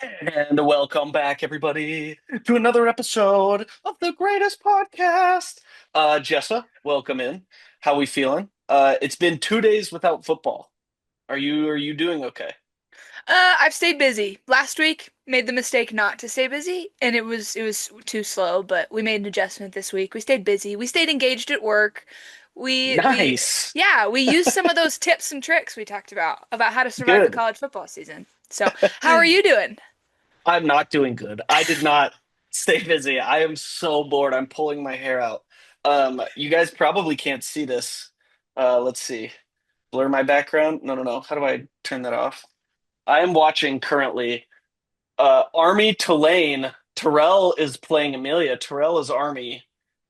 And welcome back, everybody, to another episode of the greatest podcast. Jessa, welcome in. How we feeling? It's been 2 days without football. Are you doing okay? I've stayed busy. Last week, made the mistake not to stay busy, and it was too slow, but we made an adjustment this week. We stayed busy. We stayed engaged at work. We Nice. yeah, we used some of those tips and tricks we talked about how to survive the Good. college football season. So, how are you doing? I'm not doing good. I did not stay busy. I am so bored. I'm pulling my hair out. You guys probably can't see this. Let's see. Blur my background? No, no, no. How do I turn that off? I am watching currently Army Tulane. Terrell is playing Amelia. Terrell is Army,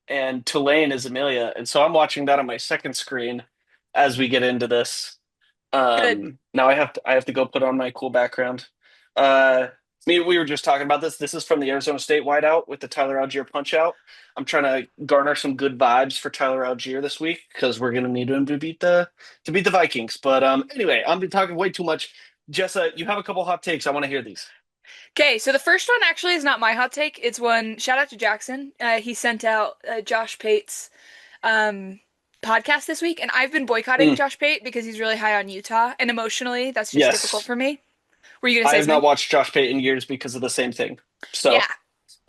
and Tulane is Amelia. And so I'm watching that on my second screen as we get into this. Good. Now I have to go put on my cool background. Uh, we were just talking about this. This is from the Arizona State whiteout with the Tyler Algier punch out. I'm trying to garner some good vibes for Tyler Algier this week because we're gonna need him to beat the Vikings. But anyway, I'm been talking way too much. Jessa, you have a couple hot takes. I want to hear these. Okay, so the first one actually is not my hot take. It's one, shout out to Jackson. He sent out Josh Pate's um, podcast this week, and I've been boycotting Mm, Josh Pate because he's really high on Utah, and emotionally, that's just difficult yes. for me. Were you gonna I say have not something? watched Josh Pate in years because of the same thing. Yeah, So yeah.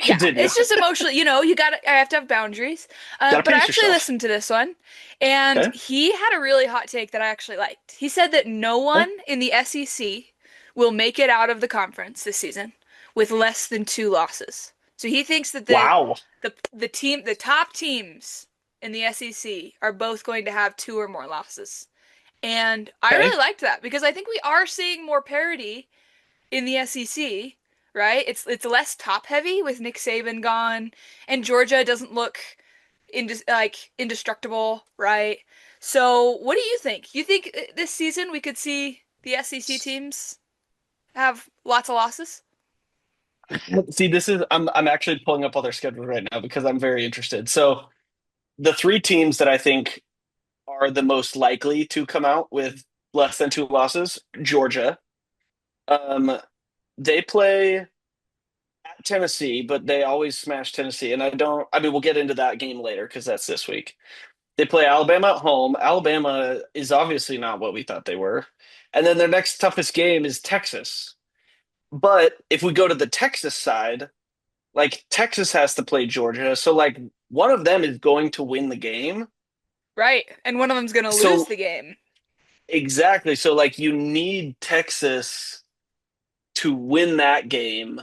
continue. It's just emotionally, I have to have boundaries. Gotta But I pace actually yourself. listened to this one, and Okay. he had a really hot take that I actually liked. He said that no Okay. one in the SEC will make it out of the conference this season with less than two losses. So he thinks that Wow. the top teams in the SEC are both going to have two or more losses. And I Okay. really liked that because I think we are seeing more parity in the SEC, right? It's less top heavy with Nick Saban gone, and Georgia doesn't look indestructible, right? So, what do you think? You think this season we could see the SEC teams have lots of losses? See, I'm actually pulling up all their schedules right now because I'm very interested. So the three teams that I think are the most likely to come out with less than two losses, Georgia. Um, they play at Tennessee, but they always smash Tennessee. And I mean, we'll get into that game later because that's this week. They play Alabama at home. Alabama is obviously not what we thought they were. And then their next toughest game is Texas. But if we go to the Texas side, like Texas has to play Georgia. So like one of them is going to win the game. Right. And one of them's going to lose So the game. exactly. So like you need Texas to win that game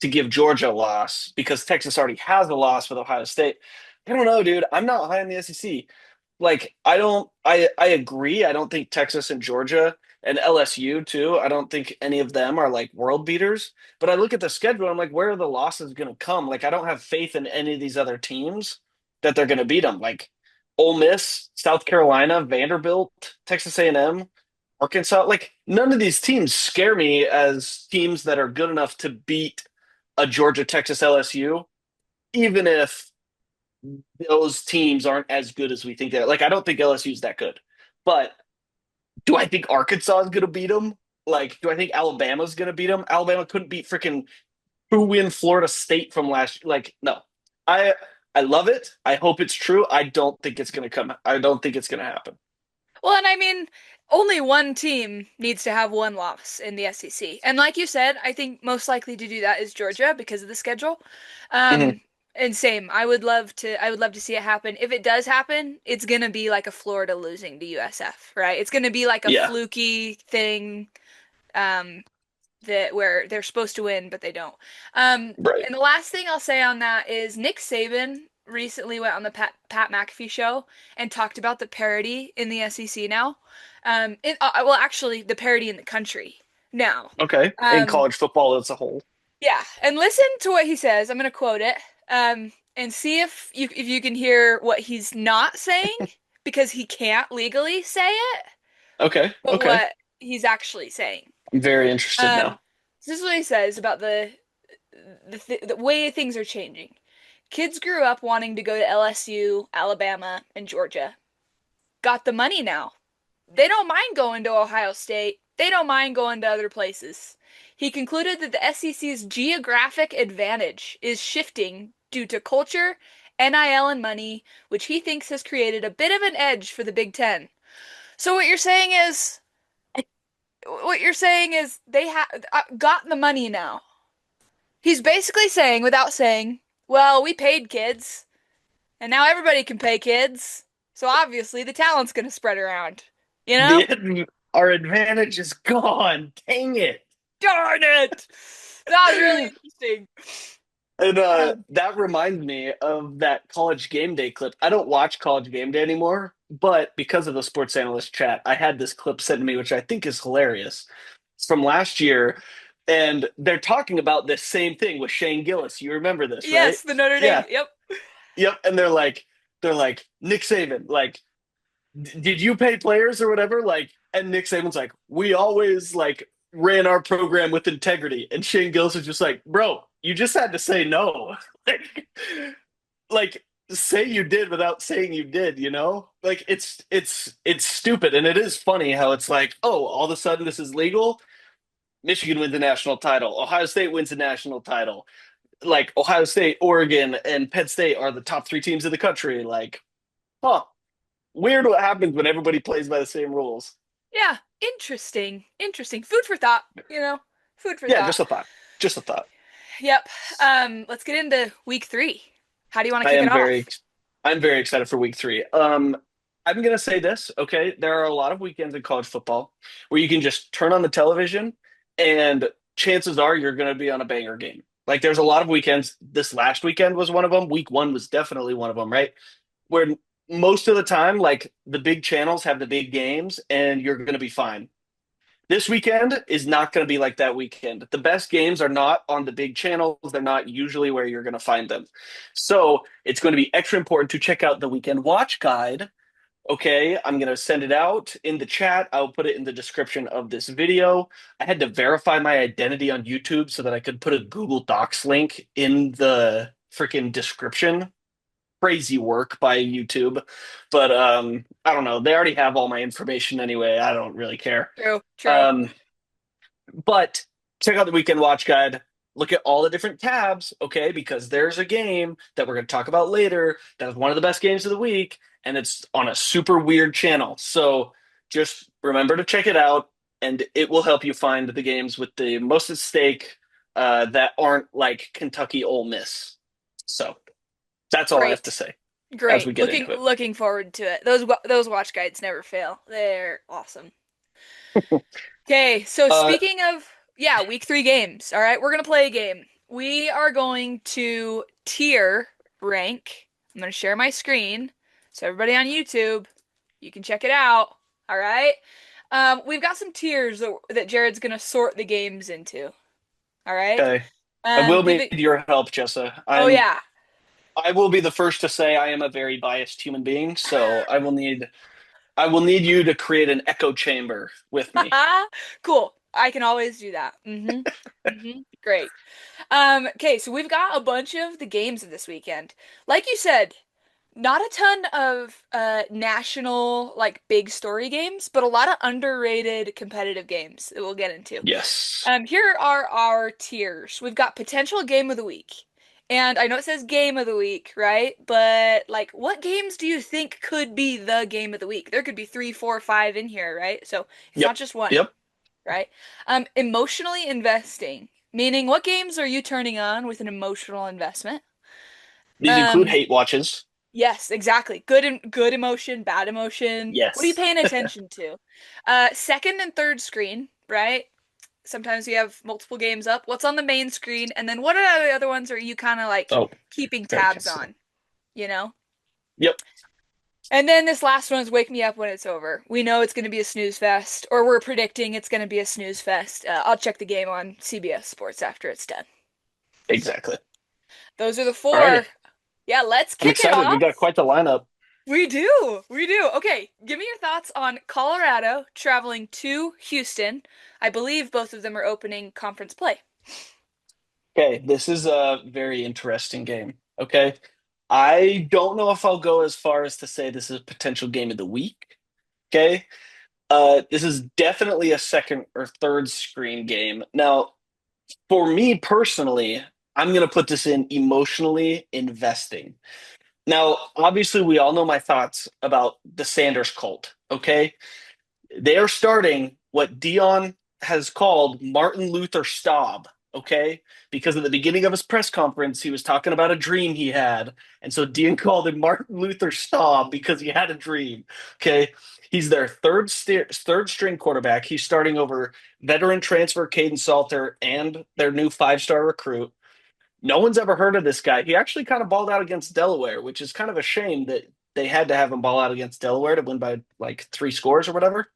to give Georgia a loss because Texas already has a loss with Ohio State. I don't know, dude. I'm not high in the SEC. Like I agree. I don't think Texas and Georgia and LSU too. I don't think any of them are like world beaters. But I look at the schedule, I'm like, where are the losses going to come? Like I don't have faith in any of these other teams that they're going to beat them. Like Ole Miss, South Carolina, Vanderbilt, Texas A&M, Arkansas. Like none of these teams scare me as teams that are good enough to beat a Georgia, Texas, LSU, even if those teams aren't as good as we think they're. Like, I don't think LSU is that good. But do I think Arkansas is going to beat them? Like, do I think Alabama's going to beat them? Alabama couldn't beat freaking who win Florida State from last. Like, no, I I love it. I hope it's true. I don't think it's going to come. I don't think it's going to happen. Well, and I mean, only one team needs to have one loss in the SEC. And like you said, I think most likely to do that is Georgia because of the schedule. Mhm. And same, I would love to see it happen. If it does happen, it's gonna be like a Florida losing to USF, right? It's gonna be like a Yeah, fluky thing, um, that where they're supposed to win, but they don't. Um, right. and the last thing I'll say on that is Nick Saban recently went on the Pat McAfee show and talked about the parity in the SEC now. Well, actually, the parity in the country now. Okay. In Um, college football as a whole. yeah, and listen to what he says. I'm gonna quote it. And see if you can hear what he's not saying because he can't legally say it, Okay. but Okay. what he's actually saying. I'm very interested Um, now. this is what he says about the way things are changing. Kids grew up wanting to go to LSU, Alabama, and Georgia. Got the money now. They don't mind going to Ohio State. They don't mind going to other places. He concluded that the SEC's geographic advantage is shifting due to culture, NIL, and money, which he thinks has created a bit of an edge for the Big Ten. So what you're saying is they have got the money now. He's basically saying, without saying, well, we paid kids, and now everybody can pay kids. So obviously the talent's going to spread around. You know? Our advantage is gone. Dang it. Darn it! That was really interesting. And Um, that reminds me of that college game day clip. I don't watch college game day anymore, but because of the sports analyst chat, I had this clip sent to me, which I think is hilarious. It's from last year, and they're talking about this same thing with Shane Gillis. You remember this, right? yes, the Notre Dame. Yeah. Yep. Yep. And they're like, Nick Saban, like, did you pay players or whatever? Like, and Nick Saban's like, we always like ran our program with integrity. And Shane Gillis is just like, bro, you just had to say no. like, like say you did without saying you did, you know? Like it's stupid. And it is funny how it's like, oh, all of a sudden this is legal. Michigan wins the national title. Ohio State wins the national title. Like Ohio State, Oregon, and Penn State are the top three teams in the country. Like, huh, weird what happens when everybody plays by the same rules. Yeah. Interesting. Interesting. Food for thought, Food for Yeah, thought. just a thought. Just a thought. Yep. Let's get into week 3. How do you want to I kick it am very, off? I'm very excited for week three. I'm gonna say this, okay? There are a lot of weekends in college football where you can just turn on the television and chances are you're gonna be on a banger game. Like there's a lot of weekends. This last weekend was one of them. Week one was definitely one of them, right? Where most of the time, like the big channels have the big games and you're gonna be fine. This weekend is not going to be like that weekend. The best games are not on the big channels. They're not usually where you're going to find them. So it's going to be extra important to check out the weekend watch guide. Okay, I'm going to send it out in the chat. I'll put it in the description of this video. I had to verify my identity on YouTube so that I could put a Google Docs link in the freaking description. Crazy work by YouTube. But I don't know. They already have all my information anyway. I don't really care. True. True. Um, but check out the weekend watch guide. Look at all the different tabs, okay? Because there's a game that we're going to talk about later that is one of the best games of the week, and it's on a super weird channel. So just remember to check it out, and it will help you find the games with the most at stake that aren't like Kentucky Ole Miss. So that's all I have to Great. say as we Great. get Looking into it. looking forward to it. Those watch guides never fail. They're awesome. Okay, so Uh, speaking of, yeah, week 3 games. All right, we're gonna play a game. We are going to tier rank. I'm gonna share my screen so everybody on YouTube, you can check it out. All right. We've got some tiers that Jared's gonna sort the games into. All right. okay. I will Give need it. your help, Jessa. Oh yeah. I will be the first to say I am a very biased human being, so I will need you to create an echo chamber with me. Cool. I can always do that. Great. Okay, so we've got a bunch of the games of this weekend. Like you said, not a ton of national like big story games, but a lot of underrated competitive games that we'll get into. Yes. Here are our tiers. We've got potential game of the week. And I know it says game of the week, right? But like what games do you think could be the game of the week? There could be three, four, five in here, right? So it's Yep. not just one, Yep. right? Emotionally investing, meaning what games are you turning on with an emotional investment? These include Um, hate watches. yes, exactly. Good emotion, bad emotion. What are you Yes. paying attention to? Second and third screen, right? Sometimes you have multiple games up. What's on the main screen? And then what are the other ones are you kind of like Oh, keeping very tabs good. on, you know? Yep. And then this last one is wake me up when it's over. We know it's going to be a snooze fest, or we're predicting it's going to be a snooze fest. I'll check the game on CBS Sports after it's done. So Exactly. those are the Alrighty. four. Yeah, let's I'm kick it excited. We've got off. quite the lineup. We do. We do. Okay, give me your thoughts on Colorado traveling to Houston. I believe both of them are opening conference play. Okay, this is a very interesting game. Okay. I don't know if I'll go as far as to say this is a potential game of the week. Okay. This is definitely a second or third screen game. Now, For me personally, I'm going to put this in emotionally investing. Now, obviously, we all know my thoughts about the Sanders cult. Okay, they are starting what Dion has called Martin Luther Staub. Okay, because at the beginning of his press conference, he was talking about a dream he had, and so Dion called him Martin Luther Staub because he had a dream. Okay, he's their third string quarterback. He's starting over veteran transfer Caden Salter and their new 5-star recruit. No one's ever heard of this guy. He actually kind of balled out against Delaware, which is kind of a shame that they had to have him ball out against Delaware to win by like 3 scores or whatever.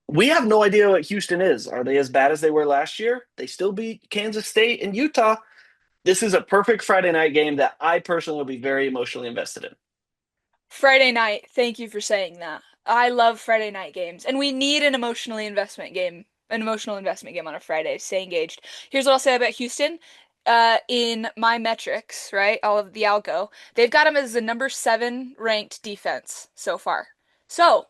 We have no idea what Houston is. Are they as bad as they were last year? They still beat Kansas State and Utah. This is a perfect Friday night game that I personally will be very emotionally invested in. Friday night, thank you for saying that. I love Friday night games, and we need an emotional investment game on a Friday. Stay engaged. Here's what I'll say about Houston. In my metrics, right, all of the algo, they've got them as the number 7 ranked defense so far. So,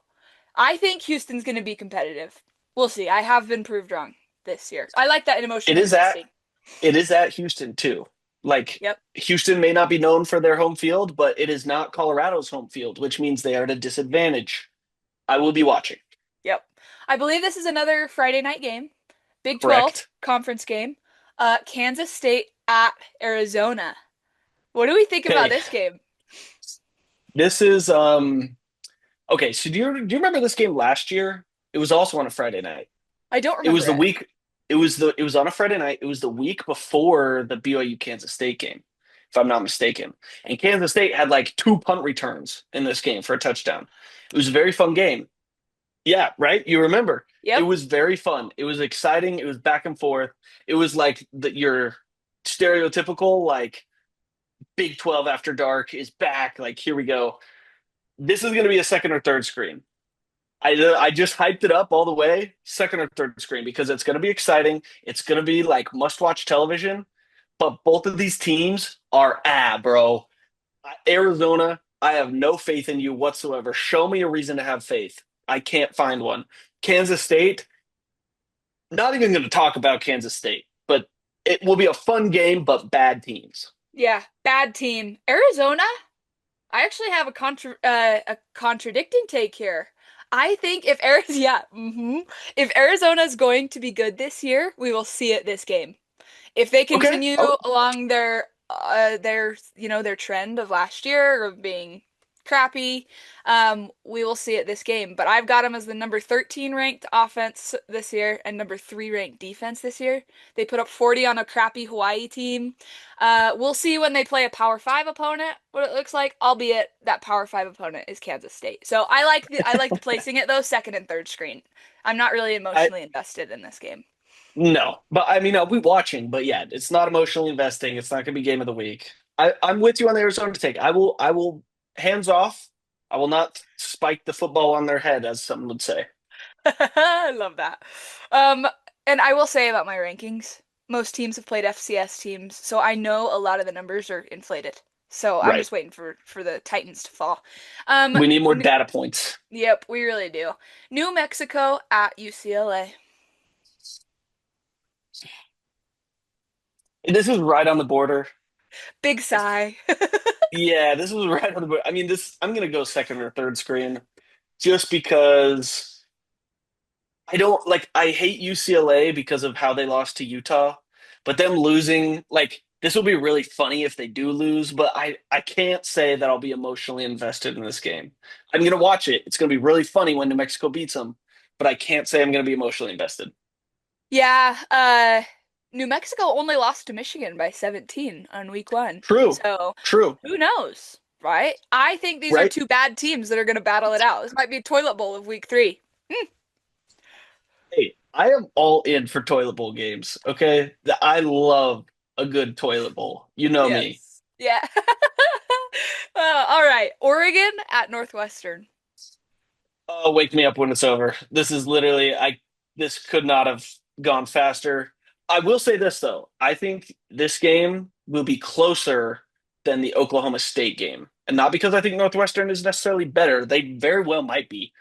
I think Houston's going to be competitive. We'll see. I have been proved wrong this year. I like that in It emotionally is at investing. it is at Houston too. Like Yep. Houston may not be known for their home field, but it is not Colorado's home field, which means they are at a disadvantage. I will be watching. Yep. I believe this is another Friday night game. Big 12 Correct. conference game. Kansas State at Arizona. What do we think about Okay. this game? This is okay, so do you remember this game last year? It was also on a Friday night. I don't It was remember the it. week it was on a Friday night. It was the week before the BYU Kansas State game, if I'm not mistaken. And Kansas State had like 2 punt returns in this game for a touchdown. It was a very fun game. Yeah, right? You remember. It Yep. was very fun. It was exciting. It was back and forth. It was like your stereotypical like Big 12 after dark is back. Like here we go. This is going to be a second or third screen. I just hyped it up all the way, second or third screen, because it's going to be exciting. It's going to be like must watch television. But both of these teams are bro. Arizona, I have no faith in you whatsoever. Show me a reason to have faith. I can't find one. Kansas State, not even going to talk about Kansas State, but it will be a fun game, but bad teams. Yeah, bad team. Arizona, I actually have a contradicting take here. I think if Arizona, yeah, if Arizona's going to be good this year, we will see it this game. If they Okay. continue Oh, along their trend of last year of being crappy, we will see it this game. But I've got them as the number 13 ranked offense this year and number 3 ranked defense this year. They put up 40 on a crappy Hawaii team. We'll see when they play a Power 5 opponent what it looks like, albeit that Power 5 opponent is Kansas State. So I like the placing it though, second and third screen. I'm not really I emotionally invested in this game. no, but I mean I'll be watching. But yeah, it's not emotionally investing. It's not going to be game of the week. I'm with you on the Arizona take. I will hands off. I will not spike the football on their head, as some would say. I love that. Um, and I will say about my rankings, most teams have played FCS teams, so I know a lot of the numbers are inflated. So I'm Right. just waiting for the Titans to fall. We need more N data points. Yep, we really do. New Mexico at UCLA. This is right on the border. Big sigh. Yeah, this was right on the border. I mean, this I'm gonna go second or third screen just because I don't like I hate UCLA because of how they lost to Utah, but them losing like this will be really funny if they do lose, but I can't say that I'll be emotionally invested in this game. I'm gonna watch it. It's gonna be really funny when New Mexico beats them, but I can't say I'm gonna be emotionally invested. Yeah, New Mexico only lost to Michigan by 17 on week 1. True, So, true, who knows, right? I think these are right? two bad teams that are going to battle it out. This might be a toilet bowl of week 3. Hey, I am all in for toilet bowl games. Okay, I love a good toilet bowl. You know me. Yes. Yeah. All right. Oregon at Northwestern. Oh, wake me up when it's over. This is literally I. This could not have gone faster. I will say this though. I think this game will be closer than the Oklahoma State game, and not because I think Northwestern is necessarily better. They very well might be,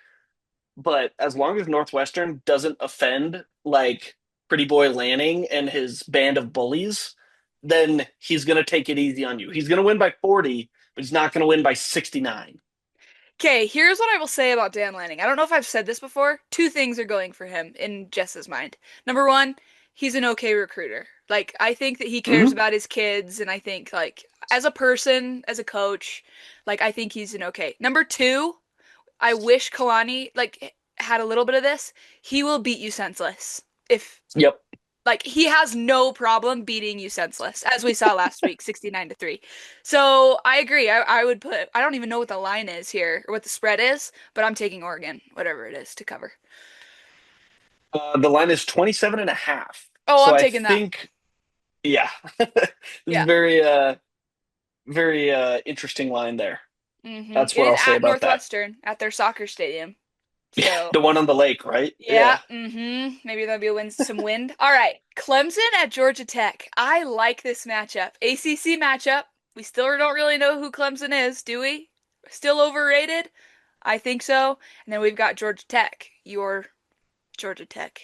but as long as Northwestern doesn't offend like Pretty Boy Lanning and his band of bullies, then he's going to take it easy on you. He's going to win by 40, but he's not going to win by 69. Okay, here's what I will say about Dan Lanning. I don't know if I've said this before. Two things are going for him in Jess's mind. Number one, he's an okay recruiter. Like, I think that he cares Mm-hmm. about his kids, and I think, like, as a person, as a coach, like, I think he's an okay. Number two, I wish Kalani, like, had a little bit of this. He will beat you senseless. If Yep. like he has no problem beating you senseless, as we saw last week, 69-3. So I agree. I would put I don't even know what the line is here or what the spread is, but I'm taking Oregon, whatever it is, to cover. The line is 27 and a half. Oh, So I'm I taking that. think, yeah, this is Yeah. very interesting line there. That's It what is I'll say at about that. Northwestern at their soccer stadium. Yeah, So, the one on the lake, right? yeah, Yeah. maybe there'll be some wind. All right. Clemson at Georgia Tech. I like this matchup. ACC matchup. We still don't really know who Clemson is, do we? Still overrated? I think so. And then we've got Georgia Tech, your Georgia Tech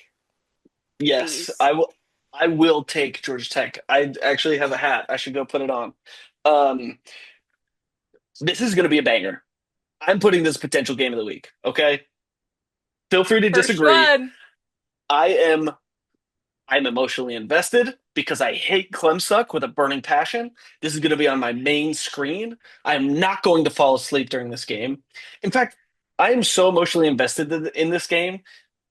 Yes, bees. I will. I will take Georgia Tech. I actually have a hat. I should go put it on. Um, this is going to be a banger. I'm putting this potential game of the week. Okay, feel free to First disagree. one. I am. I'm emotionally invested because I hate Clemsuck with a burning passion. This is going to be on my main screen. I am not going to fall asleep during this game. In fact, I am so emotionally invested in this game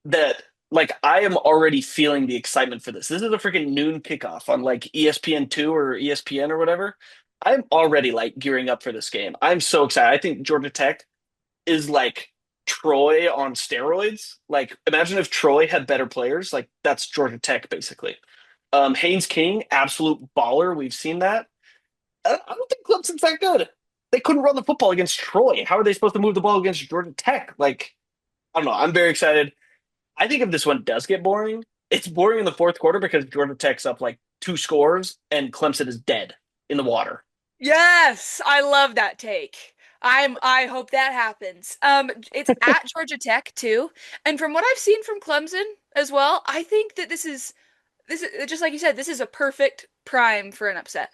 that like I am already feeling the excitement for this. This is a freaking noon kickoff on like ESPN2 or ESPN or whatever. I'm already like gearing up for this game. I'm so excited. I think Georgia Tech is like Troy on steroids. Like imagine if Troy had better players. Like that's Georgia Tech basically. Haynes King, absolute baller. We've seen that. I don't think Clemson's that good. They couldn't run the football against Troy. How are they supposed to move the ball against Georgia Tech? Like I don't know. I'm very excited. I think if this one does get boring, it's boring in the fourth quarter because Georgia Tech's up like two scores and Clemson is dead in the water. Yes, I love that take. I hope that happens. It's at Georgia Tech too, and from what I've seen from Clemson as well, I think that this is just like you said, this is a perfect prime for an upset.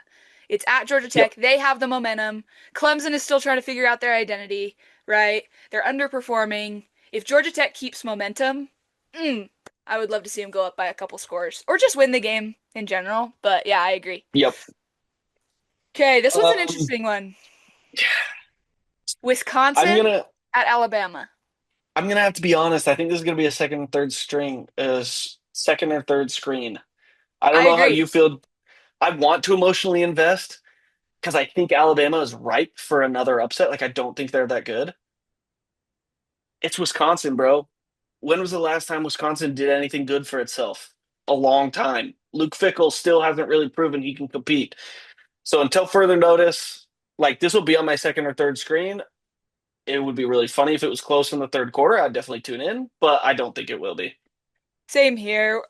It's at Georgia Yep, Tech. They have the momentum. Clemson is still trying to figure out their identity, right? They're underperforming. If Georgia Tech keeps momentum, mm, I would love to see them go up by a couple scores or just win the game in general. But yeah, I agree. yep. Okay, this one's an Um, interesting one. I'm Wisconsin gonna at Alabama. I'm gonna have to be honest. I think this is gonna be a second and third string, second or third screen. I don't I know how agree. you feel. I want to emotionally invest because I think Alabama is ripe for another upset. Like I don't think they're that good. It's Wisconsin, bro. When was the last time Wisconsin did anything good for itself? A long time. Luke Fickell still hasn't really proven he can compete. So until further notice, like this will be on my second or third screen. It would be really funny if it was close in the third quarter. I'd definitely tune in, but I don't think it will be. Same here.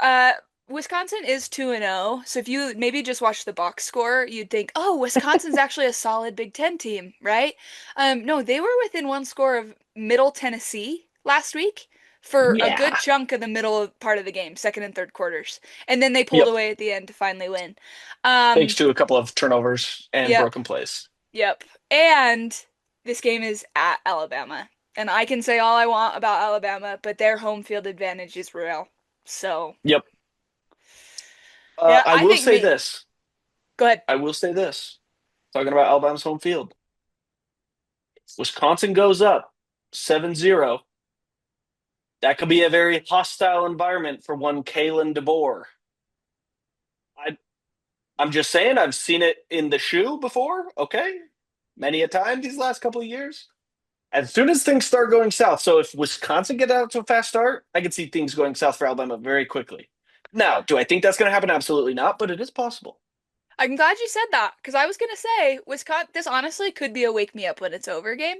Wisconsin is 2-0, so if you maybe just watch the box score, you'd think, "Oh, Wisconsin's actually a solid Big Ten team, right?" No, they were within one score of Middle Tennessee last week for a good Yeah. chunk of the middle part of the game, second and third quarters, and then they pulled Yep. away at the end to finally win. Thanks Um, to a couple of turnovers and yep, broken plays. yep. And this game is at Alabama, and I can say all I want about Alabama, but their home field advantage is real. So. Yep. Yeah, I I will think say me. this. Go ahead. I will say this. Talking about Alabama's home field. Wisconsin goes up 7-0. That could be a very hostile environment for one Kalen DeBoer. I, I'm just saying, I've seen it in the shoe before, okay? Many a time these last couple of years. As soon as things start going south, so if Wisconsin get out to a fast start, I could see things going south for Alabama very quickly. Now, do I think that's going to happen? Absolutely not, but it is possible. I'm glad you said that because I was gonna say Wisconsin. This honestly could be a wake me up when it's over game,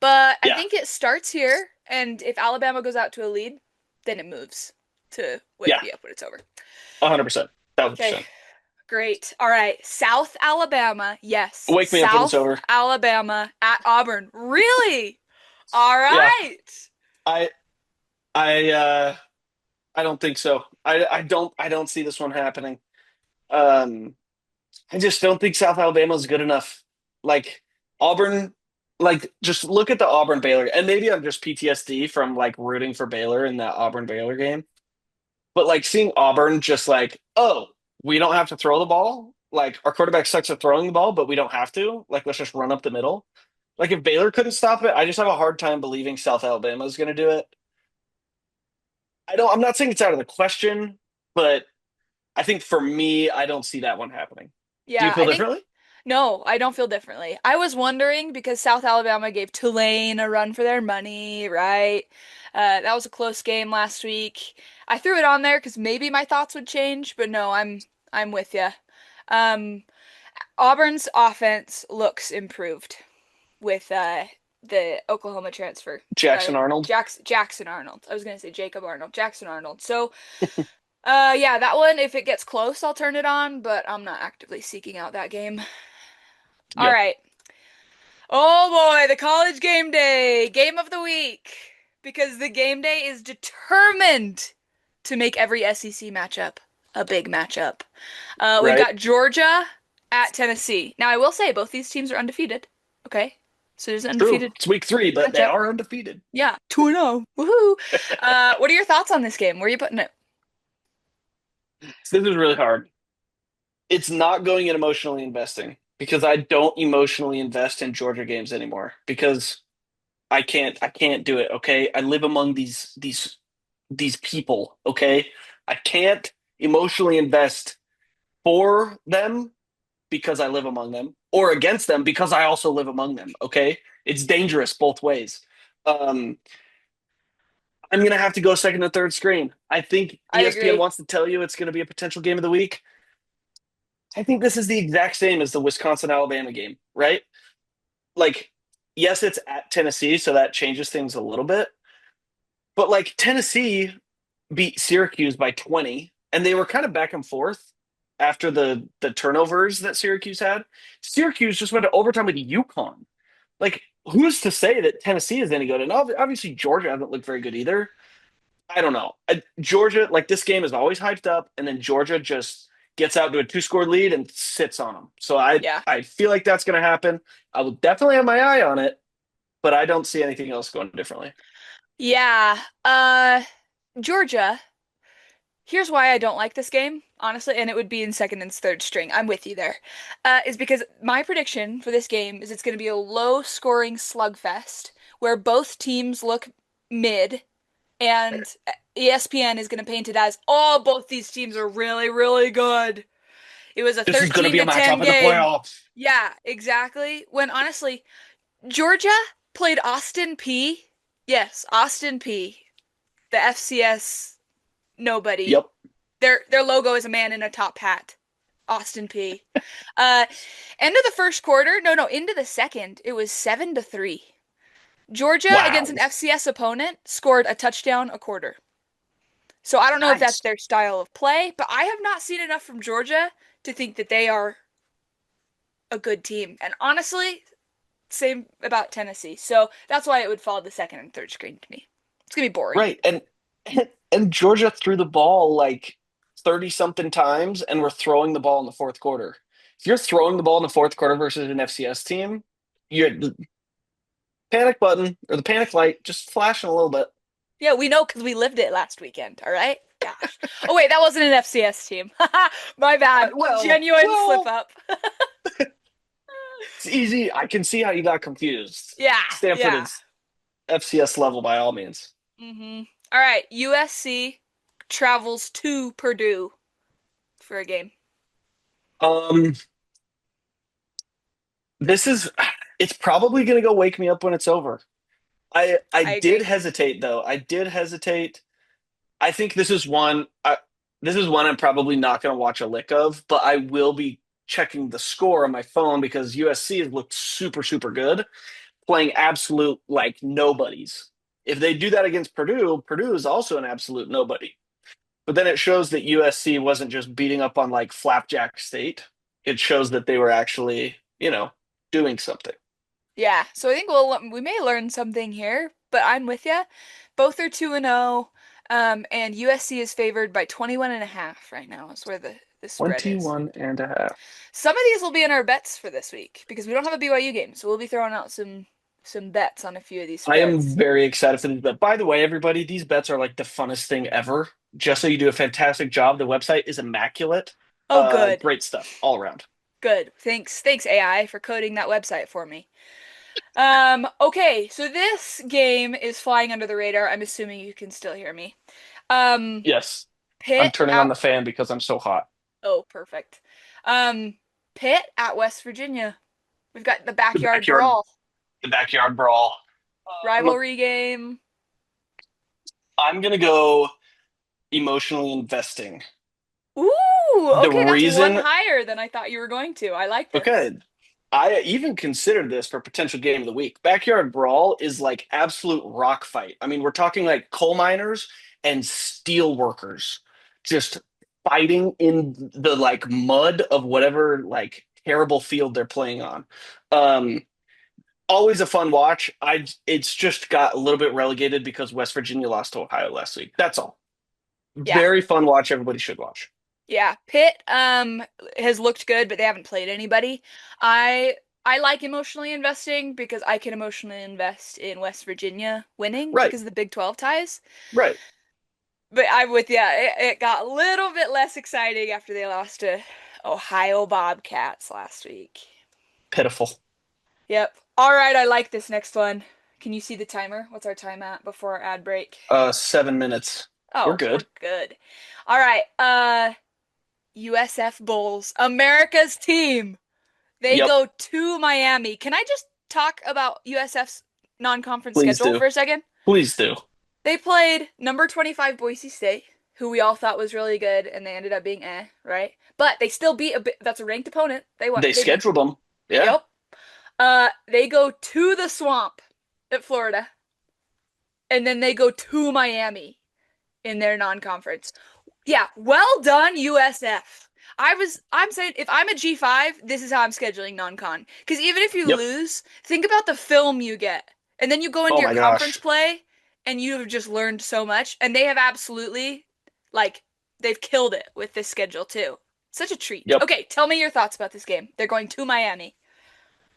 but I Yeah, think it starts here, and if Alabama goes out to a lead, then it moves to wake yeah, me up when it's over. 100%, Okay, 1,000%. great. All right, South Alabama. Yes, Wake me up when it's South over. Alabama at Auburn. Really? All Yeah, right. I, I, uh, I don't think so. I don't see this one happening. Um, I just don't think South Alabama is good enough. Like Auburn, like just look at the Auburn Baylor, and maybe I'm just PTSD from like rooting for Baylor in that Auburn Baylor game. But like seeing Auburn just like, oh, we don't have to throw the ball. Like our quarterback sucks at throwing the ball, but we don't have to. Like let's just run up the middle. Like if Baylor couldn't stop it, I just have a hard time believing South Alabama is going to do it. I'm not saying it's out of the question, but I think for me, I don't see that one happening. Do you Yeah, feel I think differently? no, I don't feel differently. I was wondering because South Alabama gave Tulane a run for their money, right? That was a close game last week. I threw it on there because maybe my thoughts would change, but no, I'm with you. Um, Auburn's offense looks improved with the Oklahoma transfer. Jackson Arnold. Jackson Arnold. I was gonna say Jacob Arnold. Jackson Arnold. So, yeah, that one, if it gets close, I'll turn it on, but I'm not actively seeking out that game. All Yep. right. Oh boy, the college game day, game of the week. Because the game day is determined to make every SEC matchup a big matchup. We've Right. got Georgia at Tennessee. Now, I will say both these teams are undefeated. Okay. So there's an True. undefeated It's week 3, but they matchup. are undefeated. Yeah, 2-0. Woohoo. What are your thoughts on this game? Where are you putting it? So this is really hard. It's not going in emotionally investing because I don't emotionally invest in Georgia games anymore because I can't do it, okay? I live among these people, okay? I can't emotionally invest for them because I live among them or against them because I also live among them, okay? It's dangerous both ways. Um, I'm gonna have to go second and third screen. I think I ESPN agree. wants to tell you it's gonna be a potential game of the week. I think this is the exact same as the Wisconsin Alabama game, right? Like, yes, it's at Tennessee, so that changes things a little bit. But like Tennessee beat Syracuse by 20, and they were kind of back and forth after the turnovers that Syracuse had. Syracuse just went to overtime with UConn. Like, who's to say that Tennessee is any good? And obviously Georgia hasn't looked very good either. I don't know. Georgia, like this game is always hyped up, and then Georgia just gets out to a two-score lead and sits on them. So I Yeah. I feel like that's going to happen. I will definitely have my eye on it, but I don't see anything else going differently. Yeah. Georgia. Here's why I don't like this game, honestly, and it would be in second and third string. I'm with you there. Is because my prediction for this game is it's going to be a low-scoring slugfest where both teams look mid, and ESPN is going to paint it as, oh, both these teams are really, really good. It was a This is going to 13 be a to 10 matchup in the game. playoffs. Yeah, exactly. When honestly, Georgia played Austin P. Yes, Austin P. The FCS nobody. Yep. Their logo is a man in a top hat. Austin P. Uh, End of the first quarter, no, into the second, it was 7-3. Georgia against Wow. an FCS opponent scored a touchdown a quarter. So I don't know if that's Nice. their style of play, but I have not seen enough from Georgia to think that they are a good team. And honestly, same about Tennessee. So that's why it would fall to second and third screen to me. It's gonna be boring. Right. And Georgia threw the ball like 30 something times and we're throwing the ball in the fourth quarter. If you're throwing the ball in the fourth quarter versus an FCS team, you're the panic button or the panic light just flashing a little bit. Yeah, we know because we lived it last weekend. All right. Gosh. Oh wait, that wasn't an FCS team. My bad. Well, Genuine slip well, up. it's easy. I can see how you got confused. Yeah, Stanford yeah. is FCS level by all means. All right. USC travels to Purdue for a game. Um, this is it's probably gonna go wake me up when it's over. I I did agree. hesitate though. I did hesitate. I think this is one I'm probably not going to watch a lick of, but I will be checking the score on my phone because USC has looked super super good, playing absolute like nobodies. If they do that against Purdue, Purdue is also an absolute nobody. But then it shows that USC wasn't just beating up on like Flapjack State. It shows that they were actually, doing something. Yeah. So I think we may learn something here, but I'm with you. Both are 2-0. And USC is favored by 21.5 right now is where the spread is. 21 and a half. Some of these will be in our bets for this week because we don't have a BYU game, so we'll be throwing out some bets on a few of these I am spreads. very excited for these bets. By the way, everybody, these bets are like the funnest thing ever. Just so you do a fantastic job. The website is immaculate. Oh, good. Great stuff all around. Good. Thanks AI for coding that website for me. Okay, so this game is flying under the radar. I'm assuming you can still hear me. Um, Yes, I'm Pitt turning on at the fan because I'm so hot. Oh, perfect. Um, Pitt at West Virginia. We've got the The backyard backyard, brawl, the backyard brawl. Um, rivalry game. I'm gonna go emotionally investing. Ooh, The okay, that's one reason, higher than I thought you were going to. I like this. okay, I even considered this for potential game of the week. Backyard Brawl is like absolute rock fight. I mean, we're talking like coal miners and steel workers just fighting in the like mud of whatever like terrible field they're playing on. Um, Always a fun watch. It's just got a little bit relegated because West Virginia lost to Ohio last week. That's all. Yeah. Very fun watch. Everybody should watch. Yeah, Pitt has looked good, but they haven't played anybody. I I like emotionally investing because I can emotionally invest in West Virginia winning Right, because of the Big 12 ties. right. But I'm with you. It got a little bit less exciting after they lost to Ohio Bobcats last week. Pitiful. Yep. All right, I like this next one. Can you see the timer? What's our time at before our ad break? 7 minutes. We're Oh, we're good. good. All right. USF Bulls, America's team. They Yep. go to Miami. Can I just talk about USF's non-conference Please schedule do. for a second? Please do. They played number 25 Boise State, who we all thought was really good, and they ended up being right? But they still beat that's a ranked opponent. They won. They They beat. scheduled them. Yeah. Yep. They go to the swamp at Florida, and then they go to Miami in their non-conference. Yeah, well done, USF. I'm saying if I'm a G5, this is how I'm scheduling non-con. Because even if you Yep. lose, think about the film you get. And then you go into Oh your my conference gosh. play and you have just learned so much. And they have absolutely, like, they've killed it with this schedule too. Such a treat. Yep. Okay, tell me your thoughts about this game. They're going to Miami.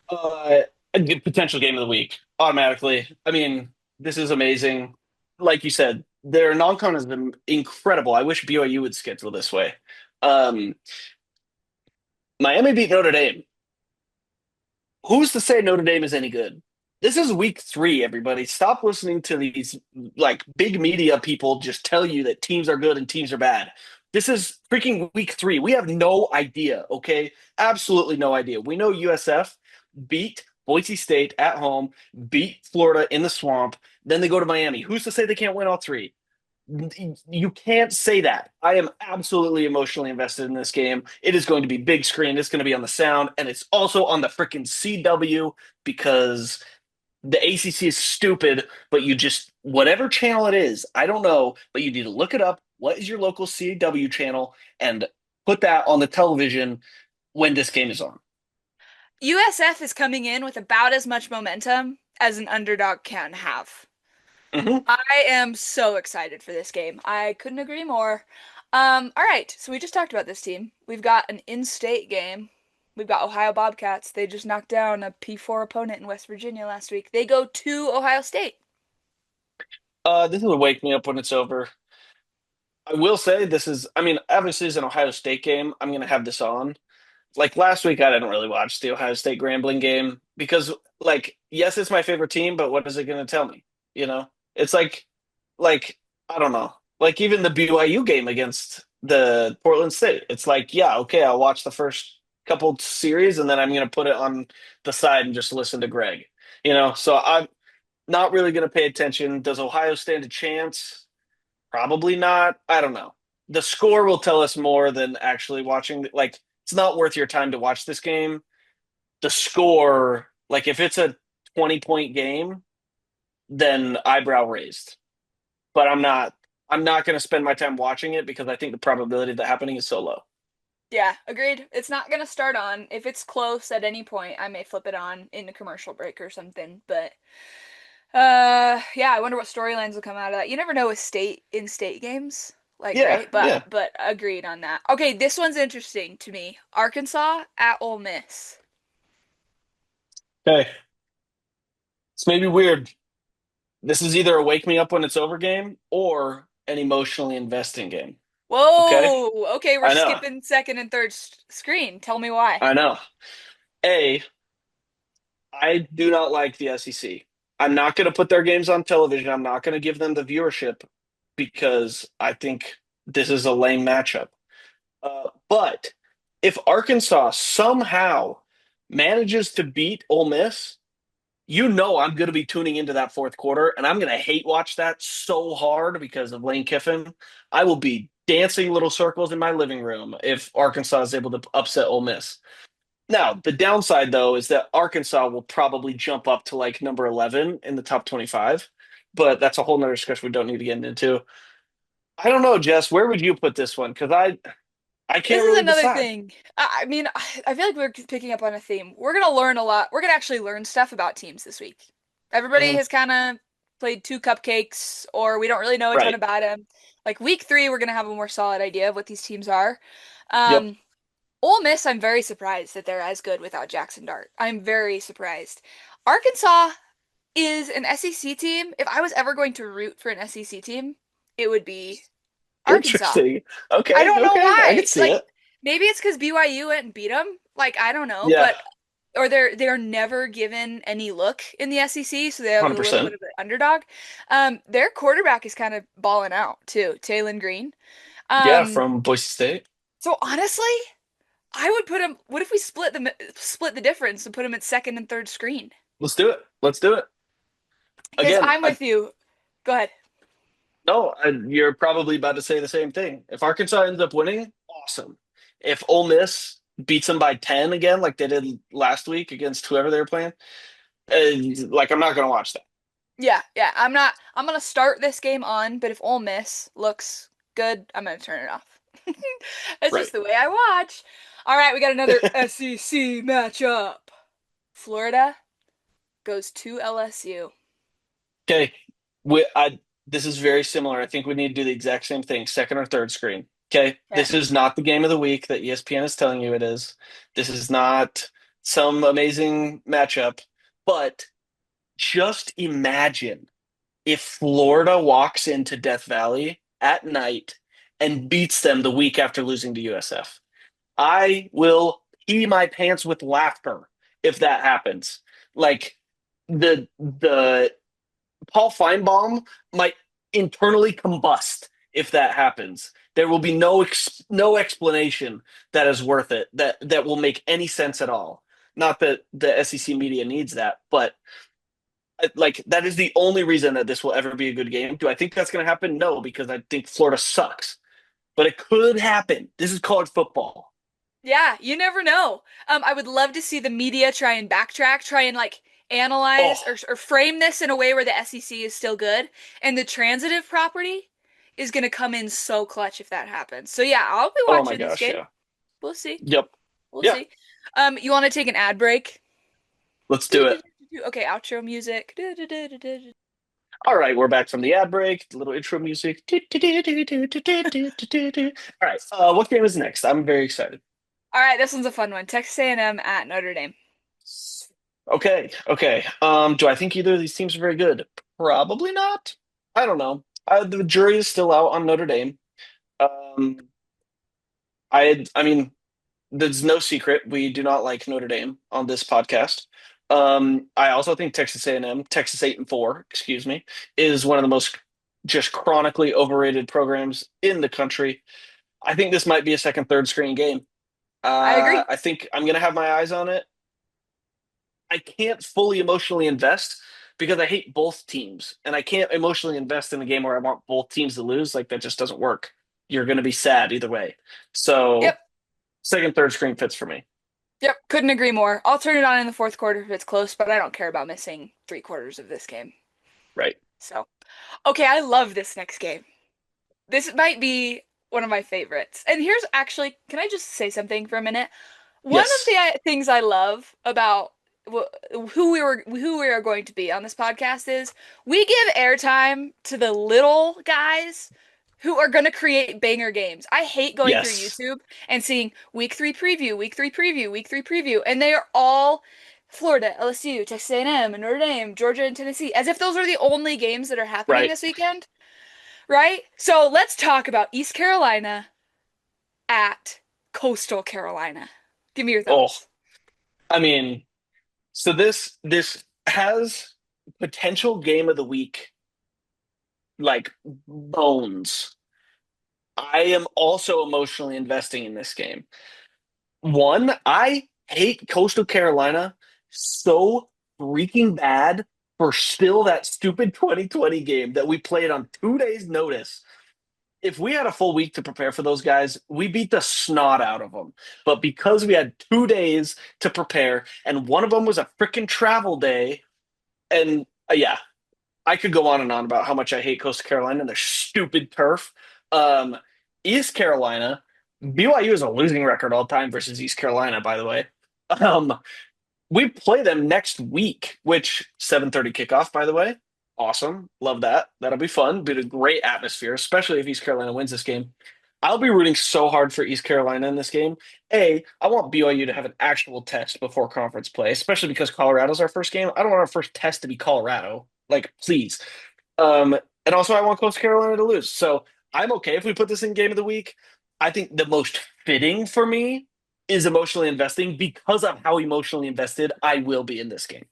A good potential game of the week automatically. I mean, this is amazing. Like you said, their non-con has been incredible. I wish BYU would schedule this way. Um, Miami beat Notre Dame. Who's to say Notre Dame is any good? This is week 3, everybody. Stop listening to these like big media people just tell you that teams are good and teams are bad. This is freaking week 3. We have no idea, okay? Absolutely no idea. We know USF beat Boise State at home, beat Florida in the swamp, then they go to Miami. Who's to say they can't win all three? You can't say that. I am absolutely emotionally invested in this game. It is going to be big screen. It's going to be on the sound, and it's also on the freaking CW because the ACC is stupid. But you just whatever channel it is, I don't know, but you need to look it up. What is your local CW channel and put that on the television when this game is on. USF is coming in with about as much momentum as an underdog can have. Hmm. I am so excited for this game. I couldn't agree more. All right, so we just talked about this team. We've got an in-state game. We've got Ohio Bobcats. They just knocked down a P4 opponent in West Virginia last week. They go to Ohio State. This will wake me up when it's over. I will say this is. I mean, obviously, it's an Ohio State game. I'm going to have this on. Like last week, I didn't really watch the Ohio State Grambling game because, like, yes, it's my favorite team, but what is it going to tell me? You know, it's like I don't know. Like even the BYU game against the Portland State, it's like, yeah, okay, I'll watch the first couple series and then I'm going to put it on the side and just listen to Greg. So I'm not really going to pay attention. Does Ohio stand a chance? Probably not. I don't know. The score will tell us more than actually watching. Like, it's not worth your time to watch this game. The score, like, if it's a 20-point game, then eyebrow raised. But I'm not. I'm not going to spend my time watching it because I think the probability of that happening is so low. Yeah, agreed. It's not gonna start on. If it's close at any point, I may flip it on in a commercial break or something. But Yeah, I wonder what storylines will come out of that. You never know with state in-state games. Like, Yeah, right? But yeah. but agreed on that. Okay, this one's interesting to me. Arkansas at Ole Miss. Okay. It's maybe weird. This is either a wake me up when it's over game or an emotionally investing game. Okay? Whoa. Okay, we're I know. skipping second and third screen. Tell me why. I know. A, I do not like the SEC. I'm not going to put their games on television. I'm not going to give them the viewership because I think this is a lame matchup. But if Arkansas somehow manages to beat Ole Miss, you know I'm going to be tuning into that fourth quarter, and I'm going to hate watch that so hard because of Lane Kiffin. I will be dancing little circles in my living room if Arkansas is able to upset Ole Miss. Now, the downside, though, is that Arkansas will probably jump up to like number 11 in the top 25, but that's a whole nother discussion we don't need to get into. I don't know, Jess, where would you put this one? Because I This can't is really another decide. thing. I mean, I feel like we're picking up on a theme. We're gonna learn a lot. We're gonna actually learn stuff about teams this week. Everybody Mhm. has kind of played two cupcakes, or we don't really know a ton Right. about them. Like week three, we're gonna have a more solid idea of what these teams are. Yep. Um, Ole Miss, I'm very surprised that they're as good without Jackson Dart. I'm very surprised. Arkansas is an SEC team. If I was ever going to root for an SEC team, it would be Arkansas. Interesting. I Okay. don't know Okay. I could why. see Like it. maybe it's because BYU went and beat them. Like I don't know, Yeah. but or they're never given any look in the SEC, so they have a little bit 100%. of an underdog. Their quarterback is kind of balling out too, Taylon Green. Yeah, Um, from Boise State. so honestly, I would put him. What if we split the difference and put him at second and third screen? Let's do it. Let's do it. Because Again, I'm with you. Go ahead. no, you're probably about to say the same thing. If Arkansas ends up winning, awesome. If Ole Miss beats them by 10 again, like they did last week against whoever they were playing, like I'm not going to watch that. Yeah, yeah. I'm not. I'm gonna start this game on, but if Ole Miss looks good, I'm gonna turn it off. That's Right. just the way I watch. All right, we got another SEC matchup. Florida goes to LSU. Okay. This is very similar. I think we need to do the exact same thing, second or third screen. Okay. Okay. This is not the game of the week that ESPN is telling you it is. This is not some amazing matchup, but just imagine if Florida walks into Death Valley at night and beats them the week after losing to USF. I will pee my pants with laughter if that happens. Like the Paul Feinbaum might internally combust if that happens. There will be no explanation that is worth it that will make any sense at all. Not that the SEC media needs that, but like that is the only reason that this will ever be a good game. Do I think that's going to happen? No, because I think Florida sucks. But it could happen. This is college football. Yeah, you never know. I would love to see the media try and backtrack, try and like Oh, analyze or frame this in a way where the SEC is still good, and the transitive property is gonna come in so clutch if that happens. So yeah, I'll be oh my watching this gosh, game. yeah. We'll see. Yep. We'll Yeah. see. You want to take an ad break? Let's do it. Okay, outro music. All right, we're back from the ad break. A little intro music. All right, what game is next? I'm very excited. All right, this one's a fun one. Texas A&M at Notre Dame. Okay, okay. Do I think either of these teams are very good? Probably not. I don't know. The jury is still out on Notre Dame. Um, I mean, there's no secret we do not like Notre Dame on this podcast. I also think Texas A&M, Texas 8-4, excuse me, is one of the most just chronically overrated programs in the country. I think this might be a second, third screen game. I agree. I think I'm going to have my eyes on it. I can't fully emotionally invest because I hate both teams, and I can't emotionally invest in a game where I want both teams to lose. Like that just doesn't work. You're going to be sad either way. Yep. So second, third screen fits for me. Yep, couldn't agree more. I'll turn it on in the fourth quarter if it's close, but I don't care about missing three-quarters of this game. Right. So, okay, I love this next game. This might be one of my favorites. And here's actually, can I just say something for a minute? One of Yes. the things I love about who we are going to be on this podcast is we give airtime to the little guys who are going to create banger games. I hate going through Yes. YouTube and seeing week 3 preview, week 3 preview, week 3 preview, and they are all Florida, LSU, Texas A&M, and Notre Dame, Georgia, and Tennessee, as if those are the only games that are happening Right. this weekend, right? So let's talk about East Carolina at Coastal Carolina. Give me your Oh, thoughts. I mean, so this has potential game of the week like bones. I am also emotionally investing in this game. One, I hate Coastal Carolina so freaking bad for still that stupid 2020 game that we played on 2 days' notice. If we had a full week to prepare for those guys, we beat the snot out of them. But because we had 2 days to prepare, and one of them was a freaking travel day, and yeah, I could go on and on about how much I hate Coastal Carolina and their stupid turf. Um, East Carolina, BYU is a losing record all time versus East Carolina, by the way. Um, we play them next week, which 7:30 kickoff, by the way. Awesome. Love that. That'll be fun. Be a great atmosphere, especially if East Carolina wins this game. I'll be rooting so hard for East Carolina in this game. I want BYU to have an actual test before conference play, especially because Colorado's our first game. I don't want our first test to be Colorado. Like, please. Um, and also I want Coastal Carolina to lose. So I'm okay if we put this in game of the week. I think the most fitting for me is emotionally investing because of how emotionally invested I will be in this game.